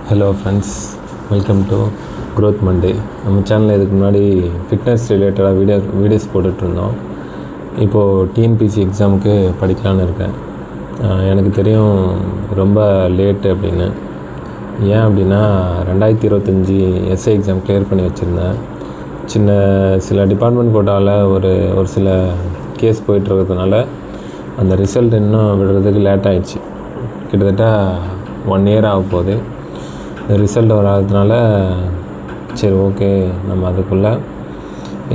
Hello friends, welcome to growth Monday. நம்ம சேனலில் இதுக்கு முன்னாடி ஃபிட்னஸ் ரிலேட்டடாக வீடியோஸ் போட்டுட்ருந்தோம். இப்போது டிஎன்பிசி எக்ஸாமுக்கு படிக்கலான்னு இருக்கேன். எனக்கு தெரியும் ரொம்ப லேட்டு அப்படின்னு. ஏன் அப்படின்னா 2025 எஸ்ஐ எக்ஸாம் கிளியர் பண்ணி வச்சுருந்தேன். சில டிபார்ட்மெண்ட் கோட்டாவில் ஒரு சில கேஸ் போயிட்டுருக்கிறதுனால அந்த ரிசல்ட் இன்னும் விடுறதுக்கு லேட் ஆகிடுச்சு. கிட்டத்தட்ட 1 இயர் ஆக போகுது. இந்த ரிசல்ட் வராததுனால சரி ஓகே, நம்ம அதுக்குள்ளே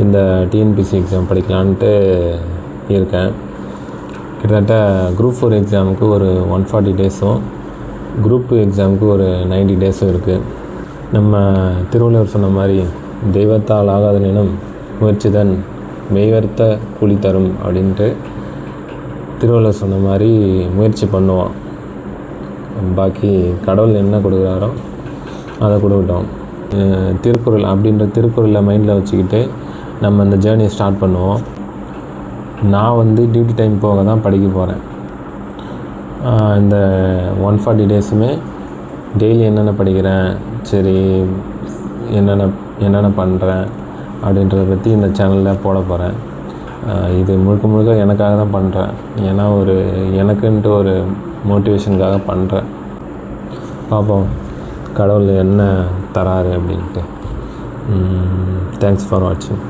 இந்த டிஎன்பிசி எக்ஸாம் படிக்கலான்ட்டு இருக்கேன். கிட்டத்தட்ட குரூப் 4 எக்ஸாமுக்கு ஒரு 140 டேஸும், குரூப் 2 எக்ஸாமுக்கு ஒரு 90 டேஸும் இருக்குது. நம்ம திருவள்ளுவர் சொன்ன மாதிரி தெய்வத்தால் ஆகாத நினம் முயற்சிதான் மெய்வர்த்த கூலி தரும் அப்படின்ட்டு திருவள்ளுவர் சொன்ன மாதிரி முயற்சி பண்ணுவோம். பாக்கி கடவுள் என்ன கொடுக்குறாரோ அதை கொடுக்கட்டும். திருக்குறள் அப்படின்ற திருக்குறளை மைண்டில் வச்சுக்கிட்டு நம்ம இந்த ஜேர்னியை ஸ்டார்ட் பண்ணுவோம். நான் டியூட்டி டைம் போக தான் படிக்க போகிறேன். இந்த 140 டேஸுமே டெய்லி என்னென்ன படிக்கிறேன், சரி என்னென்ன பண்ணுறேன் அப்படின்றத பற்றி இந்த சேனலில் போட போகிறேன். இது முழுக்க எனக்காக தான் பண்ணுறேன். ஏன்னா எனக்குன்ட்டு ஒரு மோட்டிவேஷனுக்காக பண்ணுறேன். பார்ப்போம் கடவுள் என்ன தராரு அப்படின்ட்டு. தேங்க்ஸ் ஃபார் வாட்சிங்.